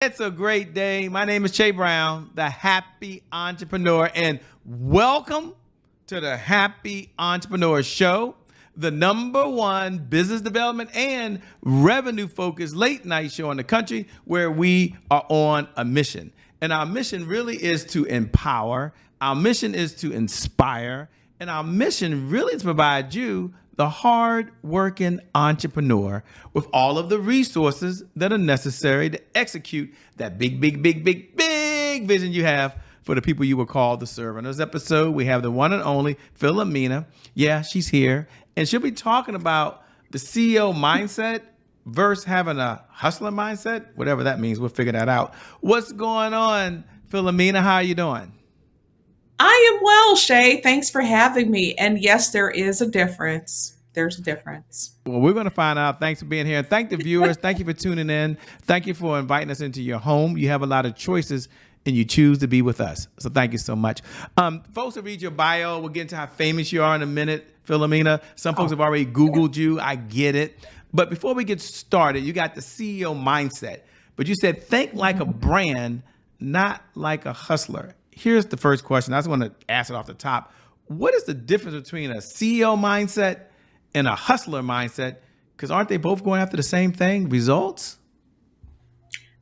It's a great day. My name is Che Brown, the Happy Entrepreneur, and welcome to the Happy Entrepreneur Show, the #1 business development and revenue-focused late-night show in the country where we are on a mission. And our mission really is to empower, our mission is to inspire, and our mission really is to provide you, the hard-working entrepreneur, with all of the resources that are necessary to execute that big vision you have for the people you were called to serve. In this episode, we have the one and only Philomena. Yeah, she's here. And she'll be talking about the CEO mindset versus having a hustler mindset, whatever that means. We'll figure that out. What's going on, Philomena? How are you doing? I am well, Shay. Thanks for having me. And yes, there is a difference. There's a difference. Well, we're going to find out. Thanks for being here. Thank the viewers. Thank you for tuning in. Thank you for inviting us into your home. You have a lot of choices and you choose to be with us. So thank you so much. Folks will read your bio. We'll get into how famous you are in a minute, Philomena. Some folks have already Googled you. I get it. But before we get started, you got the CEO mindset. But you said think like a brand, not like a hustler. Here's the first question. I just want to ask it off the top. What is the difference between a CEO mindset and a hustler mindset? Because aren't they both going after the same thing, results?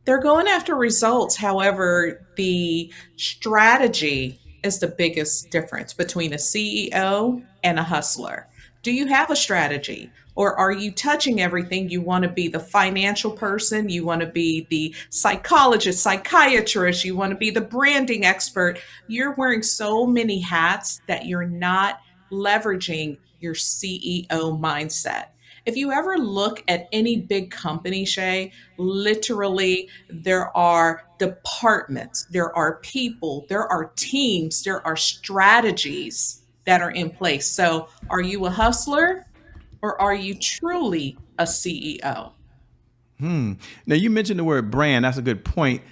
They're going after results. However, the strategy is the biggest difference between a CEO and a hustler. Do you have a strategy? Or are you touching everything? You want to be the financial person. You want to be the psychologist, psychiatrist. You want to be the branding expert. You're wearing so many hats that you're not leveraging your CEO mindset. If you ever look at any big company, Shay, literally there are departments, there are people, there are teams, there are strategies that are in place. So are you a hustler? Or are you truly a CEO? Now, you mentioned the word brand. That's a good point.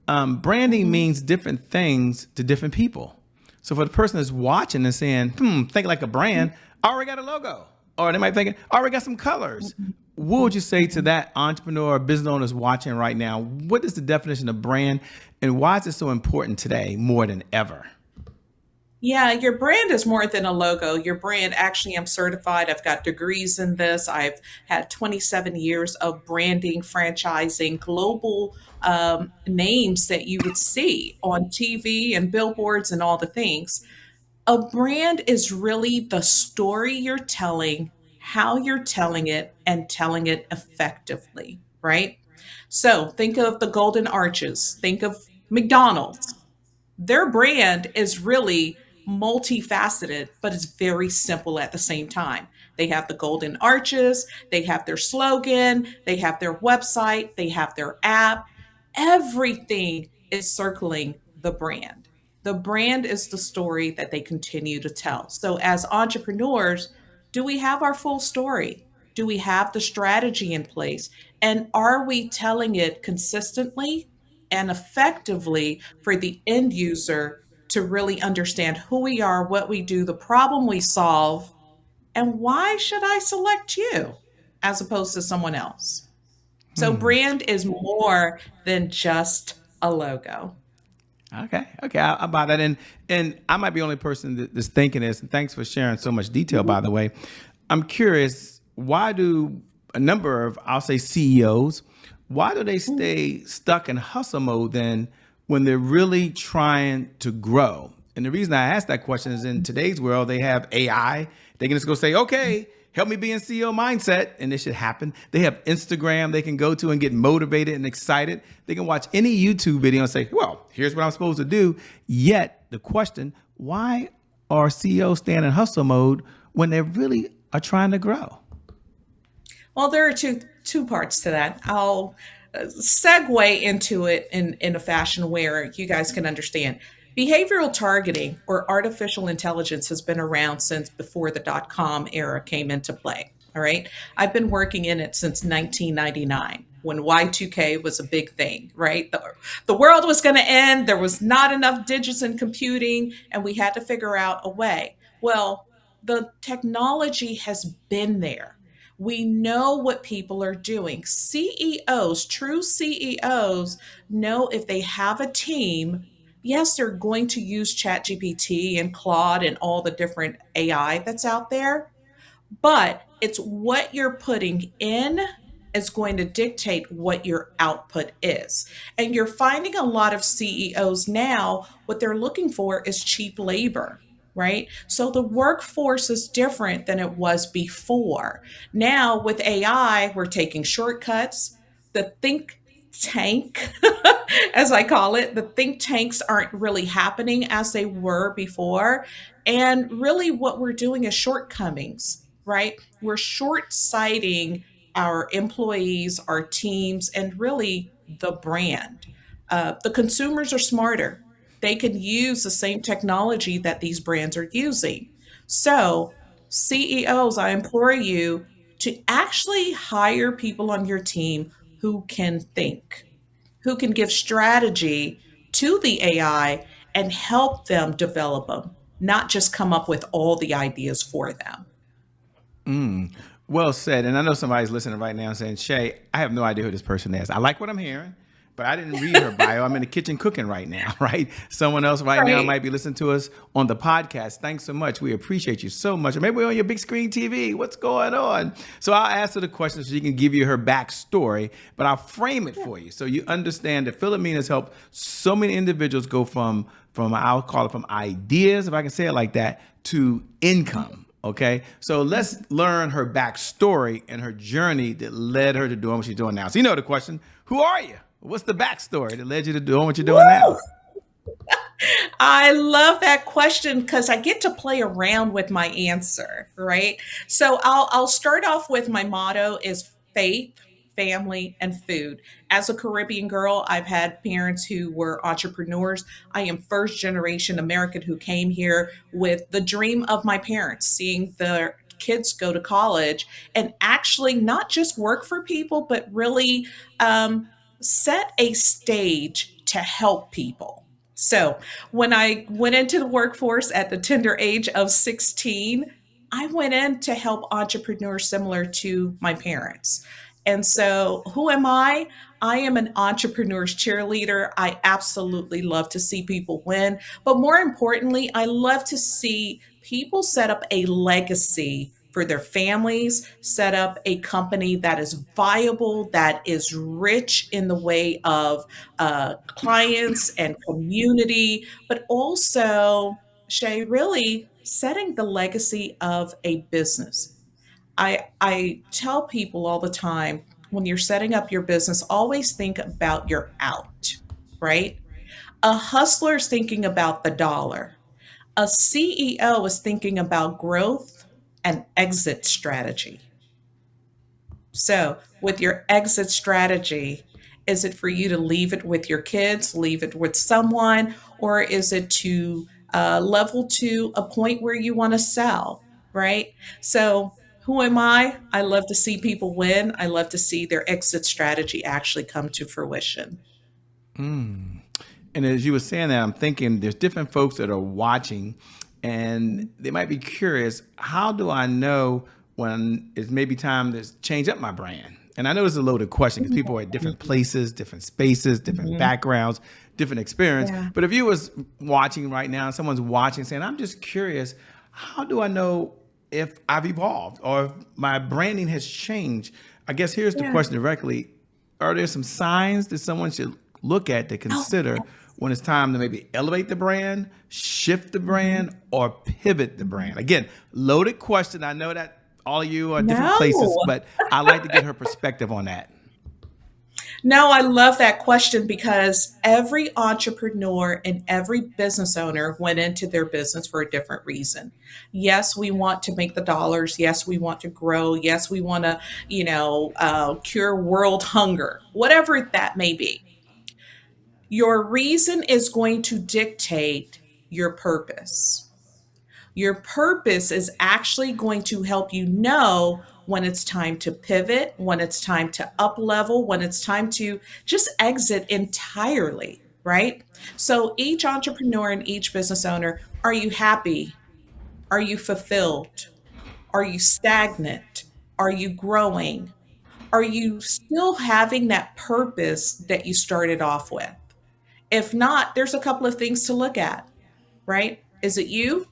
Branding means different things to different people. So for the person that's watching and saying, think like a brand, I already got a logo. Or they might think, I already got some colors. What would you say to that entrepreneur or business owners watching right now? What is the definition of brand and why is it so important today more than ever? Yeah, your brand is more than a logo. Your brand, actually, I'm certified. I've got degrees in this. I've had 27 years of branding, franchising, global names that you would see on TV and billboards and all the things. A brand is really the story you're telling, how you're telling it, and telling it effectively, right? So think of the Golden Arches. Think of McDonald's. Their brand is really multifaceted, but it's very simple at the same time. They have the Golden Arches, they have their slogan, they have their website, they have their app. Everything is circling the brand. The brand is the story that they continue to tell. So as entrepreneurs, do we have our full story? Do we have the strategy in place? And are we telling it consistently and effectively for the end user to really understand who we are, what we do, the problem we solve, and why should I select you as opposed to someone else? So brand is more than just a logo. Okay, I buy that. And I might be the only person that's thinking this, and thanks for sharing so much detail, by the way. I'm curious, why do a number of, I'll say CEOs, why do they stay stuck in hustle mode then when they're really trying to grow? And the reason I ask that question is in today's world, they have AI. They can just go say, okay, help me be in CEO mindset, and this should happen. They have Instagram they can go to and get motivated and excited. They can watch any YouTube video and say, well, here's what I'm supposed to do. Yet the question, why are CEOs staying in hustle mode when they really are trying to grow? Well, there are two parts to that. I'll segue into it in a fashion where you guys can understand. Behavioral targeting or artificial intelligence has been around since before the .com era came into play. All right. I've been working in it since 1999 when Y2K was a big thing, right? The world was going to end. There was not enough digits in computing and we had to figure out a way. Well, the technology has been there. We know what people are doing. CEOs, true CEOs, know if they have a team, yes, they're going to use ChatGPT and Claude and all the different AI that's out there, but it's what you're putting in is going to dictate what your output is. And you're finding a lot of CEOs now, what they're looking for is cheap labor, right? So the workforce is different than it was before. Now with AI, we're taking shortcuts. The think tank, as I call it, the think tanks aren't really happening as they were before. And really, what we're doing is shortcomings, right? We're short sighting our employees, our teams, and really the brand. The consumers are smarter. They can use the same technology that these brands are using. So, CEOs, I implore you to actually hire people on your team who can think, who can give strategy to the AI and help them develop them, not just come up with all the ideas for them. Well said. And I know somebody's listening right now saying, Shay, I have no idea who this person is. I like what I'm hearing, but I didn't read her bio. I'm in the kitchen cooking right now, right? Someone else right now Right. might be listening to us on the podcast. Thanks so much. We appreciate you so much. Or maybe we're on your big screen TV. What's going on? So I'll ask her the question so she can give you her backstory, but I'll frame it for you so you understand that Philomena's helped so many individuals go from I'll call it from ideas, if I can say it like that, to income. Okay, so let's learn her backstory and her journey that led her to doing what she's doing now. So you know the question: who are you? What's the backstory that led you to doing what you're doing Woo! now? I love that question because I get to play around with my answer, right? So I'll start off with my motto is faith, family, and food. As a Caribbean girl, I've had parents who were entrepreneurs. I am first generation American who came here with the dream of my parents, seeing their kids go to college and actually not just work for people, but really set a stage to help people. So, when I went into the workforce at the tender age of 16, I went in to help entrepreneurs similar to my parents. And so, who am I? I am an entrepreneur's cheerleader. I absolutely love to see people win. But more importantly, I love to see people set up a legacy for their families, set up a company that is viable, that is rich in the way of clients and community, but also, Shay, really setting the legacy of a business. I tell people all the time when you're setting up your business, always think about your out, right? A hustler is thinking about the dollar. A CEO is thinking about growth and exit strategy. So, with your exit strategy, is it for you to leave it with your kids, leave it with someone, or is it to level to a point where you want to sell, right? So, who am I? I love to see people win. I love to see their exit strategy actually come to fruition. And as you were saying that, I'm thinking there's different folks that are watching and they might be curious, how do I know when it's maybe time to change up my brand? And I know it's a loaded question because people are at different places, different spaces, different Mhm. backgrounds, different experience. Yeah. But if you was watching right now, someone's watching saying, I'm just curious, how do I know if I've evolved or if my branding has changed? I guess here's the Yeah. question directly. Are there some signs that someone should look at to Oh, consider when it's time to maybe elevate the brand, shift the mhm. brand, or pivot the brand? Again, loaded question. I know that all of you are different places, No. but I like to get her perspective on that. No, I love that question because every entrepreneur and every business owner went into their business for a different reason. Yes, we want to make the dollars. Yes, we want to grow. Yes, we want to, cure world hunger, whatever that may be. Your reason is going to dictate your purpose. Your purpose is actually going to help you know when it's time to pivot, when it's time to up level, when it's time to just exit entirely, right? So each entrepreneur and each business owner, are you happy? Are you fulfilled? Are you stagnant? Are you growing? Are you still having that purpose that you started off with? If not, there's a couple of things to look at, right? Is it you?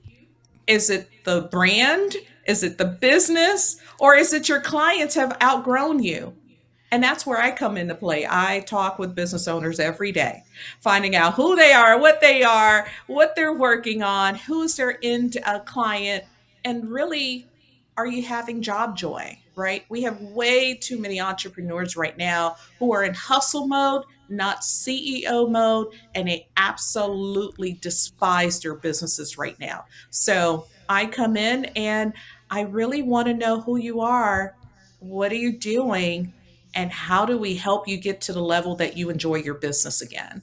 Is it the brand? Is it the business? Or is it your clients have outgrown you? And that's where I come into play. I talk with business owners every day, finding out who they are, what they're working on, who's their end client, and really, are you having job joy, right? We have way too many entrepreneurs right now who are in hustle mode, not CEO mode, and they absolutely despise their businesses right now. So I come in and I really want to know who you are. What are you doing? And how do we help you get to the level that you enjoy your business again?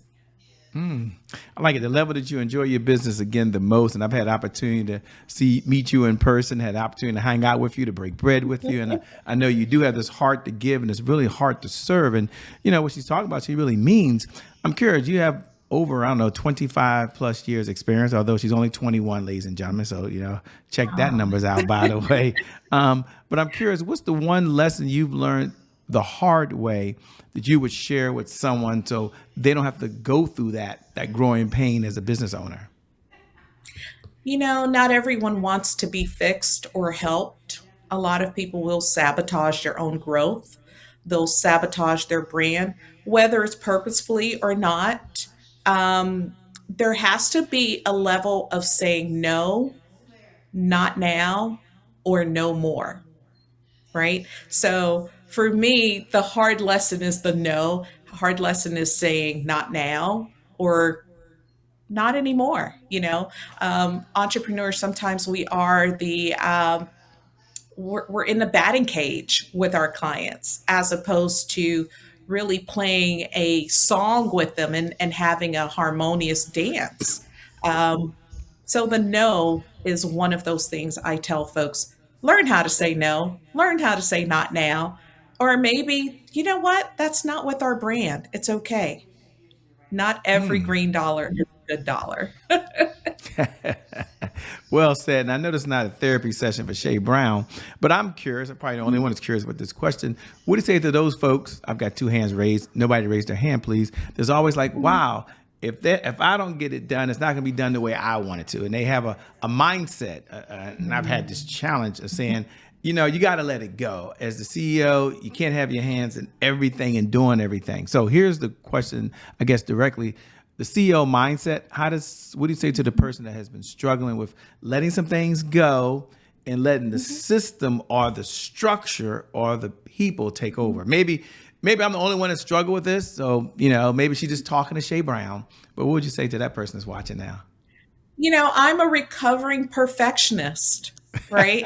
I like it. The level that you enjoy your business again the most, and I've had opportunity to meet you in person, had opportunity to hang out with you, to break bread with you, and I know you do have this heart to give, and it's really hard to serve. And you know what she's talking about, she really means. I'm curious. You have over, I don't know, 25 plus years experience, although she's only 21, ladies and gentlemen. So check that numbers out, by the way. But I'm curious, what's the one lesson you've learned the hard way that you would share with someone so they don't have to go through that growing pain as a business owner? Not everyone wants to be fixed or helped. A lot of people will sabotage their own growth. They'll sabotage their brand, whether it's purposefully or not. There has to be a level of saying no, not now, or no more, right? So for me, the hard lesson is the no. Hard lesson is saying not now or not anymore. Entrepreneurs, sometimes we're in the batting cage with our clients as opposed to really playing a song with them and having a harmonious dance. Um, so the no is one of those things I tell folks, learn how to say no, learn how to say not now. Or maybe, you know what? That's not with our brand. It's okay. Not every green dollar is a good dollar. Well said. And I know this is not a therapy session for Shay Brown, but I'm curious. I'm probably the only one that's curious with this question. What do you say to those folks? I've got two hands raised. Nobody raised their hand, please. There's always like, wow, if I don't get it done, it's not going to be done the way I want it to. And they have a mindset. And I've had this challenge of saying, you got to let it go. As the CEO, you can't have your hands in everything and doing everything. So here's the question, I guess, directly. The CEO mindset, what do you say to the person that has been struggling with letting some things go and letting the system or the structure or the people take over? Maybe I'm the only one that struggle with this. So, maybe she's just talking to Shay Brown. But what would you say to that person that's watching now? I'm a recovering perfectionist, right?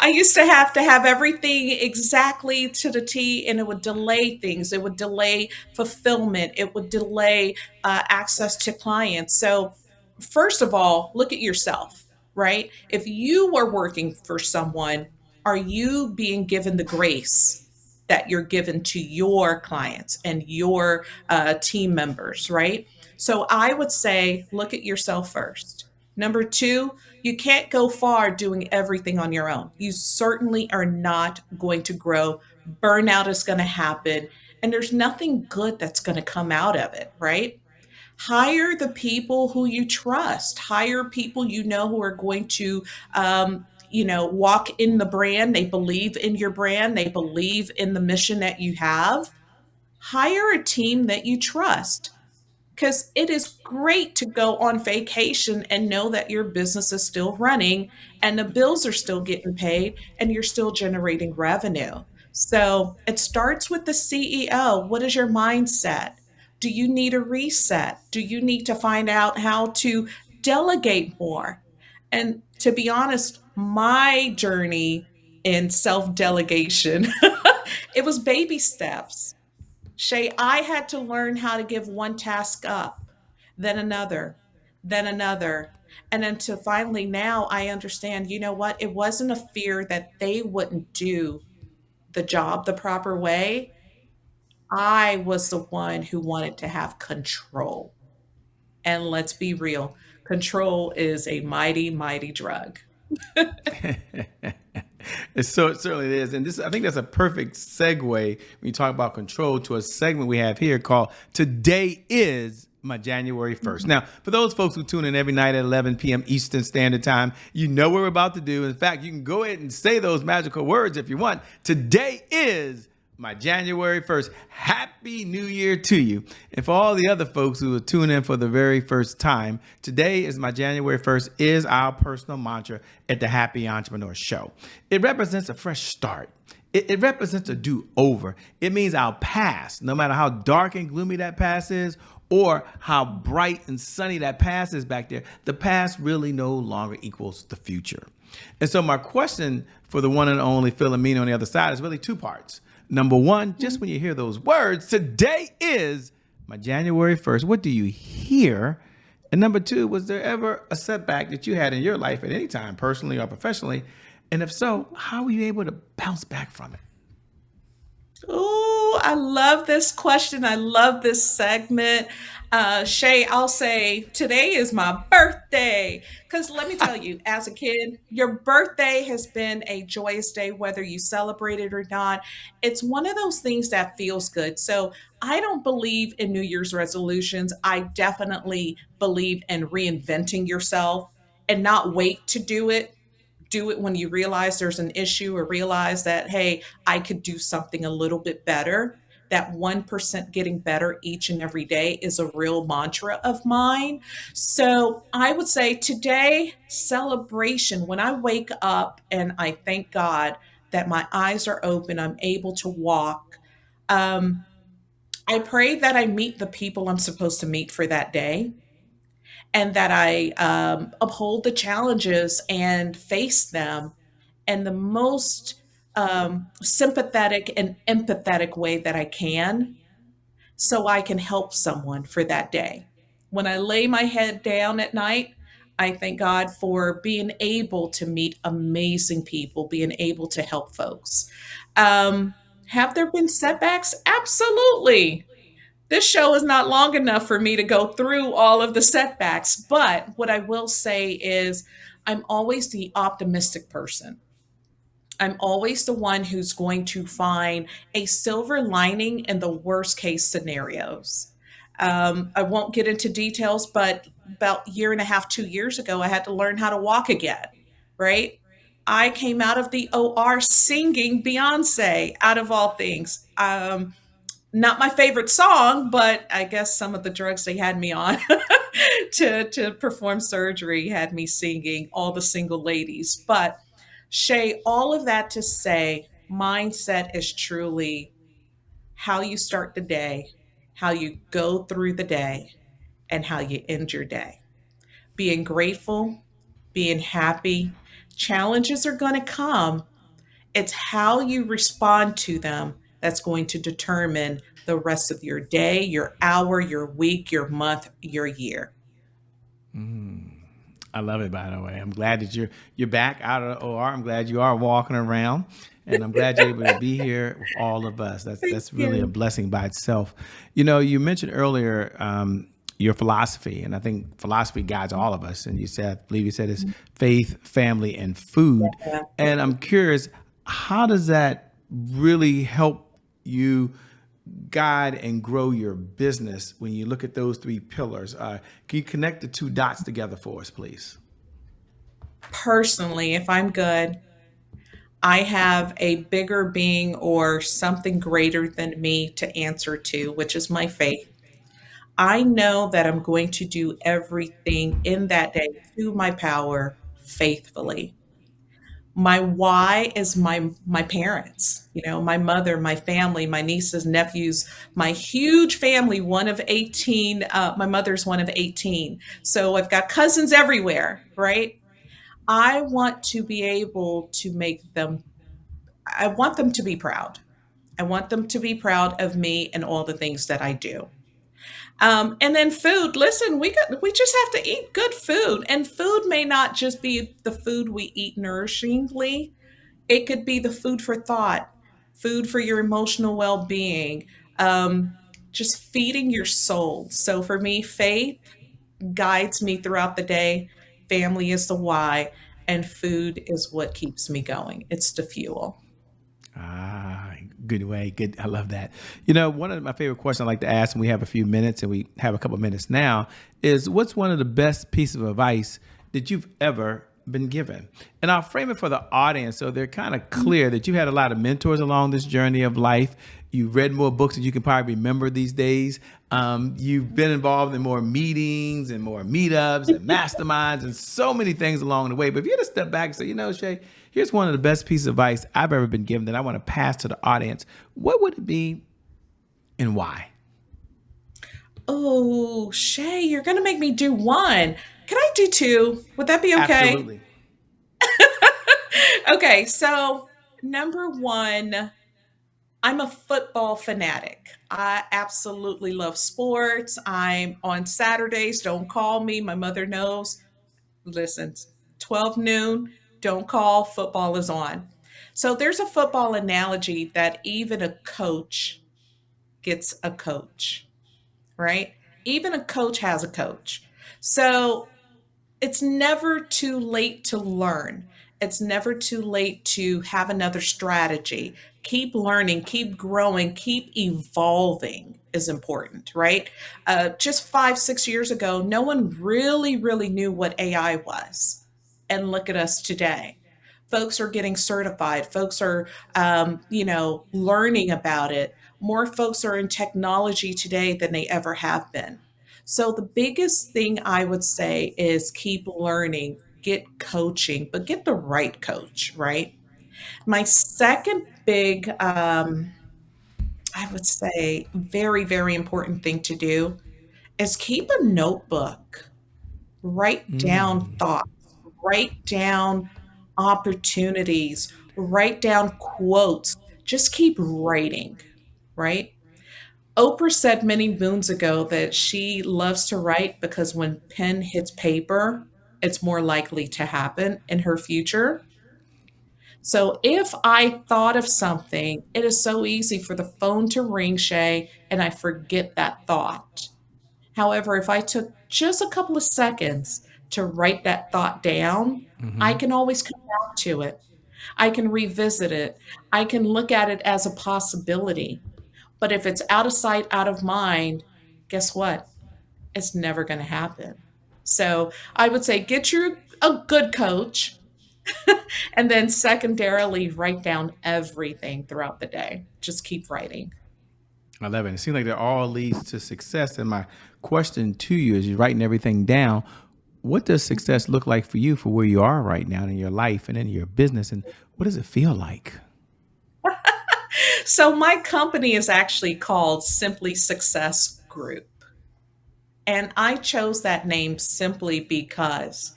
I used to have everything exactly to the T, and it would delay things. It would delay fulfillment. It would delay access to clients. So, first of all, look at yourself, right? If you were working for someone, are you being given the grace that you're given to your clients and your team members, right? So, I would say, look at yourself first. Number two, you can't go far doing everything on your own. You certainly are not going to grow. Burnout is going to happen, and there's nothing good that's going to come out of it, right? Hire the people who you trust. Hire people who are going to, walk in the brand. They believe in your brand. They believe in the mission that you have. Hire a team that you trust, because it is great to go on vacation and know that your business is still running and the bills are still getting paid and you're still generating revenue. So it starts with the CEO. What is your mindset? Do you need a reset? Do you need to find out how to delegate more? And to be honest, my journey in self delegation, it was baby steps. Shay, I had to learn how to give one task up, then another, then another. And then to finally now I understand, you know what? It wasn't a fear that they wouldn't do the job the proper way. I was the one who wanted to have control. And let's be real, control is a mighty, mighty drug. It certainly is, and this I think that's a perfect segue when you talk about control to a segment we have here called "Today Is My January 1st." Now, for those folks who tune in every night at 11 p.m. Eastern Standard Time, you know what we're about to do. In fact, you can go ahead and say those magical words if you want. Today is my January 1st. Happy New Year to you. And for all the other folks who are tuning in for the very first time, today is my January 1st is our personal mantra at the Happy Entrepreneur Show. It represents a fresh start. It represents a do-over. It means our past, no matter how dark and gloomy that past is, or how bright and sunny that past is back there, the past really no longer equals the future. And so my question for the one and only Philomena on the other side is really two parts. Number one, just when you hear those words, today is my January 1st, what do you hear? And number two, was there ever a setback that you had in your life at any time, personally or professionally? And if so, how were you able to bounce back from it? Oh, I love this question. I love this segment. Shay, I'll say today is my birthday. Because let me tell you, as a kid, your birthday has been a joyous day, whether you celebrate it or not. It's one of those things that feels good. So I don't believe in New Year's resolutions. I definitely believe in reinventing yourself and not wait to do it when you realize there's an issue or realize that, hey, I could do something a little bit better. That 1% getting better each and every day is a real mantra of mine. So I would say today, celebration. When I wake up and I thank God that my eyes are open, I'm able to walk. Um, I pray that I meet the people I'm supposed to meet for that day and that I uphold the challenges and face them in the most sympathetic and empathetic way that I can so I can help someone for that day. When I lay my head down at night, I thank God for being able to meet amazing people, being able to help folks. Um, have there been setbacks? Absolutely. This show is not long enough for me to go through all of the setbacks, but what I will say is I'm always the optimistic person. I'm always the one who's going to find a silver lining in the worst case scenarios. I won't get into details, but about a year and a half, 2 years ago, I had to learn how to walk again, right? I came out of the OR singing Beyonce, out of all things. Not my favorite song, but I guess some of the drugs they had me on to perform surgery had me singing All the Single Ladies. But Shay, all of that to say, mindset is truly how you start the day, how you go through the day, and how you end your day. Being grateful, being happy. Challenges are going to come. It's how you respond to them that's going to determine the rest of your day, your hour, your week, your month, your year. I love it, by the way. I'm glad that you're back out of the OR. I'm glad you are walking around, and I'm glad you're able to be here with all of us. Thank That's really a you. blessing by itself. You know, you mentioned earlier your philosophy, and I think philosophy guides all of us. And you said, I believe you said, it's faith, family, and food. Yeah. And I'm curious, how does that really help you guide and grow your business when you look at those three pillars? Can you connect the two dots together for us, please? Personally, if I'm good, I have a bigger being or something greater than me to answer to, which is my faith. I know that I'm going to do everything in that day to my power faithfully. My why is my parents, my mother, my family, my nieces, nephews, my huge family, one of 18. My mother's one of 18. So I've got cousins everywhere, right? I want to be able to make them, I want them to be proud. I want them to be proud of me and all the things that I do. And then food. Listen, we just have to eat good food, and food may not just be the food we eat nourishingly. It could be the food for thought, food for your emotional well-being, um, just feeding your soul. So for me, faith guides me throughout the day. Family is the why, and food is what keeps me going. It's the fuel. Ah, good way. Good. I love that. You know, one of my favorite questions I like to ask when we have a few minutes, and we have a couple of minutes now, is what's one of the best pieces of advice that you've ever been given? And I'll frame it for the audience so they're kind of clear that you had a lot of mentors along this journey of life. You've read more books than you can probably remember these days. You've been involved in more meetings and more meetups and masterminds and so many things along the way. But if you had to step back and say, you know, Shay, here's one of the best pieces of advice I've ever been given that I want to pass to the audience, what would it be and why? Oh, Shay, you're going to make me do one. Can I do two? Would that be okay? Absolutely. Okay, so number one, I'm a football fanatic. I absolutely love sports. I'm on Saturdays. Don't call me. My mother knows. Listen, 12 noon, don't call. Football is on. So there's a football analogy that even a coach gets a coach, right? Even a coach has a coach. So it's never too late to learn. It's never too late to have another strategy. Keep learning, keep growing, keep evolving is important, right? Just 5, 6 years ago, no one really knew what AI was. And look at us today. Folks are getting certified. Folks are, learning about it. More folks are in technology today than they ever have been. So the biggest thing I would say is keep learning, get coaching, but get the right coach, right? My second big, I would say, very important thing to do is keep a notebook. Write down Mm. thoughts, write down opportunities, write down quotes. Just keep writing, right? Oprah said many moons ago that she loves to write because when pen hits paper, it's more likely to happen in her future. So if I thought of something, it is so easy for the phone to ring, Shay, and I forget that thought. However, if I took just a couple of seconds to write that thought down, I Hmm. can always come back to it. I can revisit it. I can look at it as a possibility. But if it's out of sight, out of mind, guess what? It's never going to happen. So I would say get you a good coach and then secondarily write down everything throughout the day. Just keep writing. I love it. It seems like that all leads to success. And my question to you is you're writing everything down. What does success look like for you for where you are right now in your life and in your business? And what does it feel like? So my company is actually called Simply Success Group. And I chose that name simply because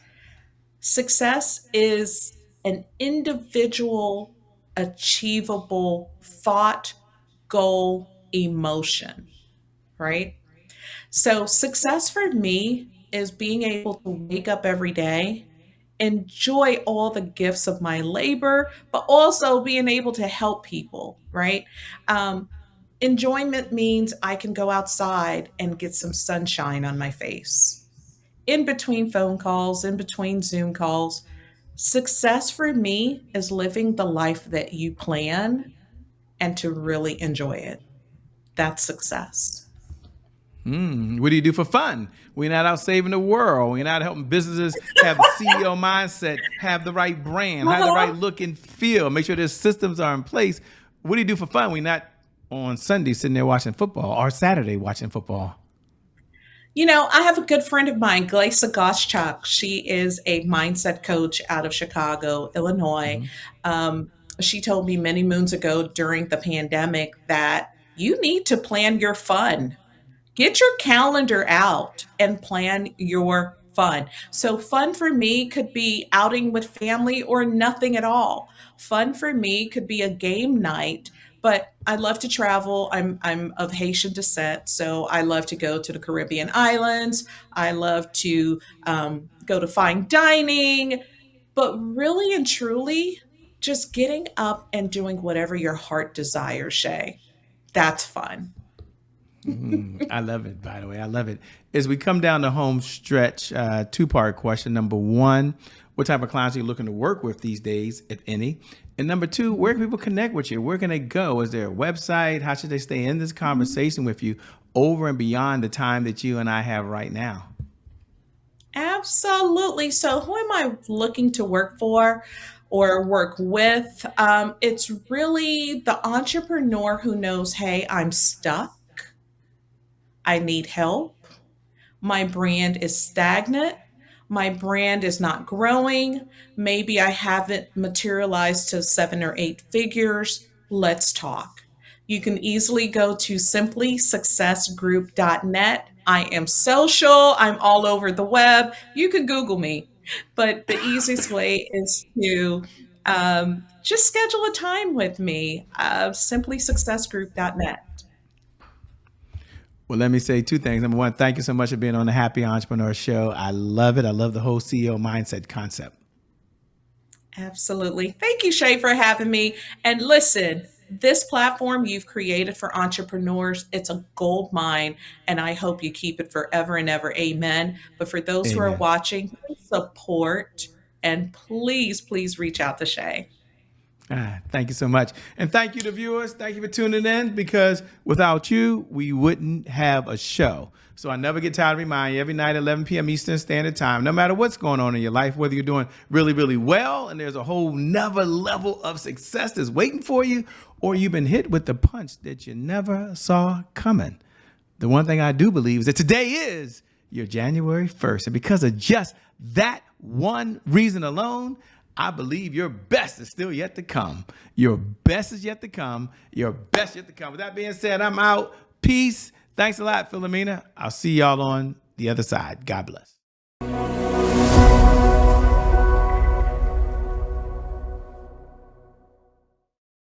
success is an individual, achievable thought, goal, emotion, right? So, success for me is being able to wake up every day, enjoy all the gifts of my labor, but also being able to help people, right? Um, Enjoyment means I can go outside and get some sunshine on my face in between phone calls, in between Zoom calls. Success for me is living the life that you plan and to really enjoy it. That's success. What do you do for fun? We're not out saving the world. We're not helping businesses have the CEO mindset, have the right brand, have the right Uh-huh. look and feel, make sure their systems are in place. What do you do for fun? We're not on Sunday sitting there watching football or Saturday watching football. I have a good friend of mine, Glaisa Goschak. She is a mindset coach out of Chicago, Illinois. Mm-hmm. Um, she told me many moons ago during the pandemic that you need to plan your fun. Get your calendar out and plan your fun. So, fun for me could be outing with family or nothing at all. Fun for me could be a game night, but I love to travel. I'm of Haitian descent, so I love to go to the Caribbean islands. I love to go to fine dining, but really and truly, just getting up and doing whatever your heart desires, Shay. That's fun. I love it, by the way. I love it. As we come down the home stretch, two-part question. Number one, what type of clients are you looking to work with these days, if any? And number two, where can people connect with you? Where can they go? Is there a website? How should they stay in this conversation with you over and beyond the time that you and I have right now? Absolutely. So, who am I looking to work for or work with? It's really the entrepreneur who knows, hey, I'm stuck. I need help. My brand is stagnant. My brand is not growing. Maybe I haven't materialized to 7 or 8 figures. Let's talk. You can easily go to simplysuccessgroup.net. I am social, I'm all over the web. You can Google me. But the easiest way is to just schedule a time with me, simplysuccessgroup.net. Well, let me say two things. Number one, thank you so much for being on the Happy Entrepreneur Show. I love it. I love the whole CEO mindset concept. Absolutely. Thank you, Shay, for having me. And listen, this platform you've created for entrepreneurs, it's a gold mine, and I hope you keep it forever and ever. Amen. But for those who are Amen. watching, please support and please, please reach out to Shay. Thank you so much. And thank you to viewers. Thank you for tuning in, because without you, we wouldn't have a show. So I never get tired of reminding you every night at 11 p.m. Eastern Standard Time, no matter what's going on in your life, whether you're doing really, really well and there's a whole nother level of success that's waiting for you, or you've been hit with the punch that you never saw coming. The one thing I do believe is that today is your January 1st. And because of just that one reason alone, I believe your best is still yet to come. Your best is yet to come. Your best yet to come. With that being said, I'm out. Peace. Thanks a lot, Philomena. I'll see y'all on the other side. God bless.